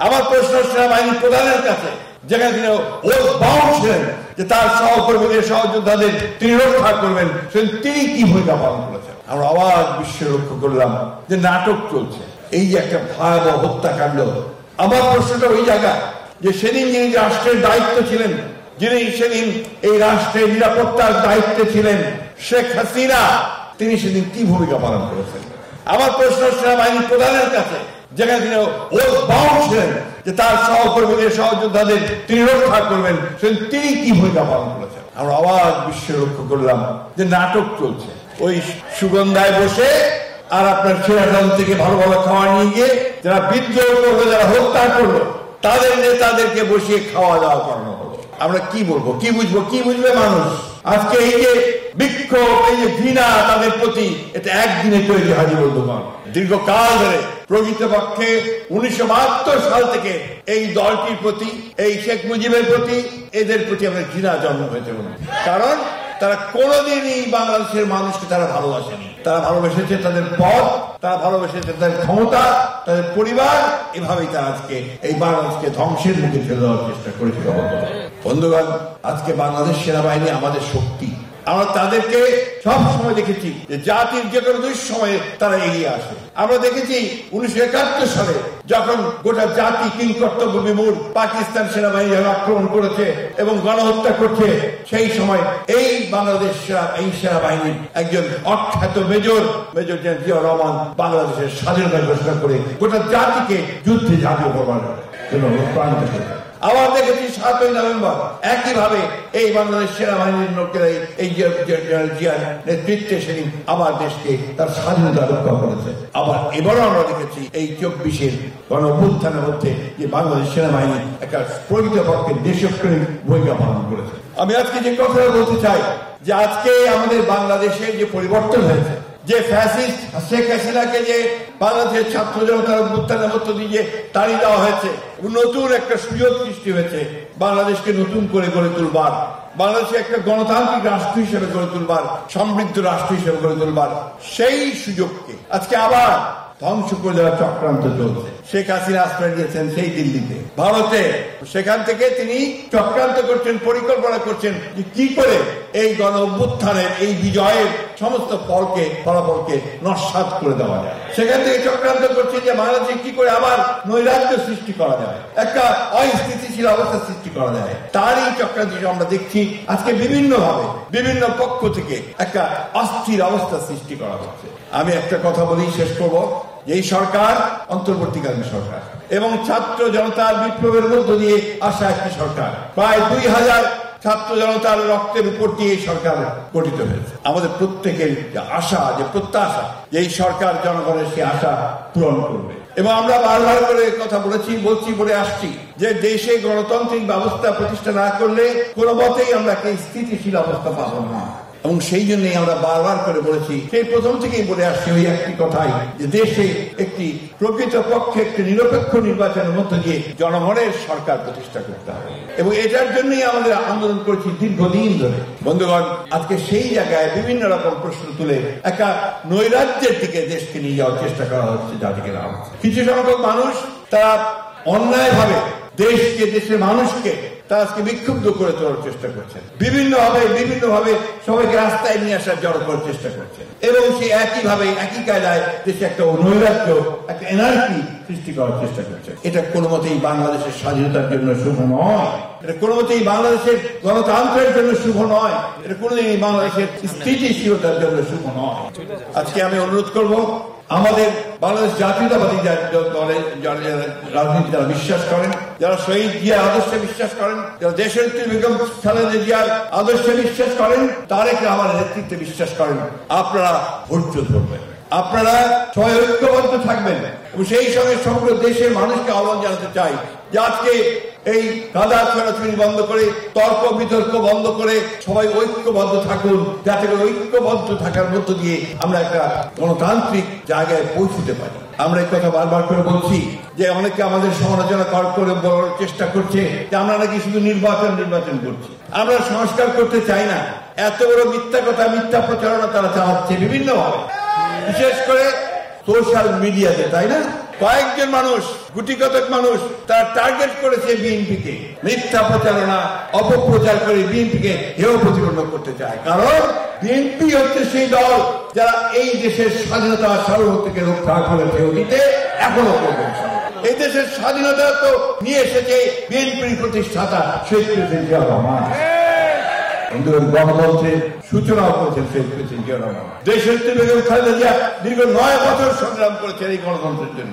আমার প্রশ্ন সেনাবাহিনী প্রধানের কাছে, যেখানে তিনি বাউন্ড ছিলেন যে তার সহকর্মীদের সহযোদ্ধাদের তিনি রক্ষা করবেন, তিনি কি ভূমিকা পালন করেছেন। আমরা আবার বিশ্বে লক্ষ্য করলাম যে নাটক চলছে, এই যে একটা ভয়াবহ হত্যাকাণ্ড। আমার প্রশ্নটা ওই জায়গা যে সেদিন যিনি রাষ্ট্রের দায়িত্ব ছিলেন, যিনি সেদিন এই রাষ্ট্রের নিরাপত্তার দায়িত্বে ছিলেন, শেখ হাসিনা, তিনি সেদিন কি ভূমিকা পালন করেছেন। আমার প্রশ্ন সেনাবাহিনী প্রধানের কাছে, যেখানে তিনি বাউন্ড ছিলেন যে তার সহকর্মীদের সহযোদ্ধাদের তিনি রক্ষা করবেন, তিনি কি ভূমিকা পালন করেছেন। আমরা আবার বিশ্বে লক্ষ্য করলাম যে নাটক চলছে, ওই সুগন্ধায় বসে আর আপনার সেরাটন থেকে ভালো ভালো খাওয়া নিয়ে গিয়ে যারা বিদ্রোহ করবে, যারা হত্যা করলো, তাদের নেতাদেরকে বসিয়ে খাওয়া দাওয়া করানো হলো। আমরা কি বলবো, কি বুঝবো, কি বুঝবে মানুষ? আজকে এই যে বিক্ষোভ, এই যে ঘৃণা তাদের প্রতি, এটা একদিনে তৈরি হয়নি বন্ধুগণ, দীর্ঘকাল ধরে। প্রকৃতপক্ষে 1972 সাল থেকে এই দলটির প্রতি, এই শেখ মুজিবের প্রতি, এদের প্রতি আমাদের ঘৃণা জন্ম হয়েছে। কারণ তারা কোনোদিনই বাংলাদেশের মানুষকে তারা ভালোবাসেনি। তারা ভালোবেসেছে তাদের পদ, তারা ভালোবেসেছে তাদের ক্ষমতা, তাদের পরিবার। এভাবেই তারা আজকে এই বাংলাদেশকে ধ্বংসের মুখে ফেলে দেওয়ার চেষ্টা করেছিল। বন্ধুগণ, আজকে বাংলাদেশ সেনাবাহিনী আমাদের শক্তি। আমরা তাদেরকে সব সময় দেখেছি যে জাতির যে কোনো দুঃসময়ে তারা এগিয়ে আসে। আমরা দেখেছি 1971 সালে যখন গোটা জাতি কিংকর্তব্য বিমূঢ় পাকিস্তান সেনাবাহিনী আক্রমণ করেছে এবং গণহত্যা করছে, সেই সময় এই বাংলাদেশ এই সেনাবাহিনীর একজন অখ্যাত মেজর জেনারেল জিয়াউর রহমান বাংলাদেশের স্বাধীনতা ঘোষণা করে গোটা জাতিকে যুদ্ধে ঝাঁপিয়ে পড়বার জন্য প্রাণ দিয়েছে। আবার দেখেছি 7ই নভেম্বর একইভাবে এই বাংলাদেশ সেনাবাহিনীর লোকেরা এই জেনারেল জিয়ার নেতৃত্বে সেদিন আমার দেশকে তার স্বাধীনতা রক্ষা করেছে। আবার এবারও আমরা দেখেছি এই 24-এর গণ অভ্যুত্থানের মধ্যে যে বাংলাদেশ সেনাবাহিনী একটা প্রকৃতপক্ষে দেশপ্রেমিক ভূমিকা পালন করেছে। আমি আজকে যে কথাটা বলতে চাই যে আজকে আমাদের বাংলাদেশের যে পরিবর্তন হয়েছে, যে ফ্যাসিস্ট শেখ হাসিনাকে যে বাংলাদেশের ছাত্র জনতার অভ্যুত্থানের মধ্য দিয়ে তাড়িয়ে দেওয়া হয়েছে, নতুন একটা সুযোগ সৃষ্টি হয়েছে বাংলাদেশকে নতুন করে গড়ে তুলবার, বাংলাদেশে একটা গণতান্ত্রিক রাষ্ট্র হিসেবে গড়ে তুলবার, সমৃদ্ধ রাষ্ট্র হিসেবে গড়ে তুলবার। সেই সুযোগকে আজকে আবার ধ্বংস করে দেওয়ার চক্রান্ত চলছে। শেখ হাসিনা আশ্রয় নিয়েছেন সেই দিল্লিতে, ভারতে। সেখান থেকে তিনি চক্রান্ত করছেন, পরিকল্পনা করছেন যে কি করে এই গণ অভ্যুত্থানের এই বিজয়ের সমস্ত ফলাফলকে নস্যাৎ করে দেওয়া যায়। সেখান থেকে চক্রান্ত করছে যে বাংলাদেশে কি করে আবার নৈরাজ্য সৃষ্টি করা যায়, একটা অস্থিতিশীল অবস্থা সৃষ্টি করা যায়। তারই চক্রান্ত আমরা দেখছি আজকে বিভিন্নভাবে বিভিন্ন পক্ষ থেকে একটা অস্থির অবস্থা সৃষ্টি করা হচ্ছে। আমি একটা কথা বলেই শেষ করব, এই সরকার অন্তর্বর্তীকালীন সরকার এবং ছাত্র জনতার বিপ্লবের মধ্য দিয়ে আসা একটি সরকার। প্রায় 2000 ছাত্র জনতার রক্তের উপর দিয়ে এই সরকার গঠিত হয়েছে। আমাদের প্রত্যেকের যে আশা, যে প্রত্যাশা, যে এই সরকার জনগণের সেই আশা পূরণ করবে। এবং আমরা বারবার করে কথা বলে আসছি যে দেশে গণতান্ত্রিক ব্যবস্থা প্রতিষ্ঠা না করলে কোনো মতেই আমরা একটা স্থিতিশীল অবস্থা পাবো না। এবং সেই জন্যই আমরা বারবার করে বলেছি, সেই প্রথম থেকেই বলে আসছি ওই একটি কথাই, যে দেশে একটি প্রকৃতপক্ষে একটি নিরপেক্ষ নির্বাচনের মধ্য দিয়ে জনগণের সরকার প্রতিষ্ঠা করতে হবে। এবং এটার জন্যই আমাদের আন্দোলন করেছি দীর্ঘদিন ধরে। বন্ধুগণ, আজকে সেই জায়গায় বিভিন্ন রকম প্রশ্ন তুলে একটা নৈরাজ্যের দিকে দেশকে নিয়ে যাওয়ার চেষ্টা করা হচ্ছে জাতিকে। কিছু সংখ্যক মানুষ তারা অন্যায়ভাবে দেশকে, দেশের মানুষকে তারা আজকে বিক্ষুব্ধ করে তোলার চেষ্টা করছেন, বিভিন্নভাবে সবাইকে রাস্তায় নিয়ে আসার জড়ো করার চেষ্টা করছেন। এবং সে একই কায়দায় দেশে একটা নৈরাজ্য, একটা এনার্জি সৃষ্টি করার চেষ্টা করছেন। এটা কোনো মতেই বাংলাদেশের স্বাধীনতার জন্য শুভ নয়, এটা কোনো মতেই বাংলাদেশের গণতন্ত্রের জন্য শুভ নয়, এটা কোনোদিনই বাংলাদেশের স্থিতিশীলতার জন্য শুভ নয়। আজকে আমি অনুরোধ করব, আমাদের বাংলাদেশ জাতীয়তাবাদী দলের রাজনীতি যারা বিশ্বাস করেন, যারা শহীদ জিয়ার আদর্শে বিশ্বাস করেন, যারা দেশের বেগম খালেদা জিয়ার আদর্শে বিশ্বাস করেন, তারেক রহমানের নেতৃত্বে বিশ্বাস করেন, আপনারা ধৈর্য ধরবেন, আপনারা সবাই ঐক্যবদ্ধ থাকবেন। এবং সেই সঙ্গে সমগ্র দেশের মানুষকে আহ্বান জানাতে চাই যে আজকে এই কাদা ছড়াছড়ি বন্ধ করে, তর্ক বিতর্ক বন্ধ করে সবাই ঐক্যবদ্ধ থাকুন, যাতে করে ঐক্যবদ্ধ থাকার মধ্য দিয়ে আমরা একটা গণতান্ত্রিক জায়গায় পৌঁছতে পারি। আমরা এই কথা বারবার করে বলছি যে অনেকে আমাদের সমালোচনা করে বলার চেষ্টা করছে যে আমরা নাকি শুধু নির্বাচন করছি, আমরা সংস্কার করতে চাই না। এত বড় মিথ্যা কথা, মিথ্যা প্রচারণা তারা চালাচ্ছে বিভিন্নভাবে, বিশেষ করে সোশ্যাল মিডিয়াতে, তাই না? কয়েকজন মানুষ, গুটি কতক মানুষ তারা টার্গেট করেছে বিএনপিকে, মিথ্যা প্রচারণা অপপ্রচার করে বিএনপিকে হেয় প্রতিপন্ন করতে চায়। কারণ বিএনপি হচ্ছে সেই দল যারা এই দেশের স্বাধীনতা সার্বভৌমত্বকে রক্ষা করেছে অতীতে, এখনো করবেন। এই দেশের স্বাধীনতা তো নিয়ে এসেছে বিএনপির প্রতিষ্ঠাতা শহীদ প্রেসিডেন্ট জিয়া রহমান। গণতন্ত্রের সূচনাও করেছেন শহীদ প্রেসিডেন্ট জিয়া রহমান। দেশের বেগম খালেদা জিয়া দীর্ঘ 9 বছর সংগ্রাম করেছেন এই গণতন্ত্রের জন্য।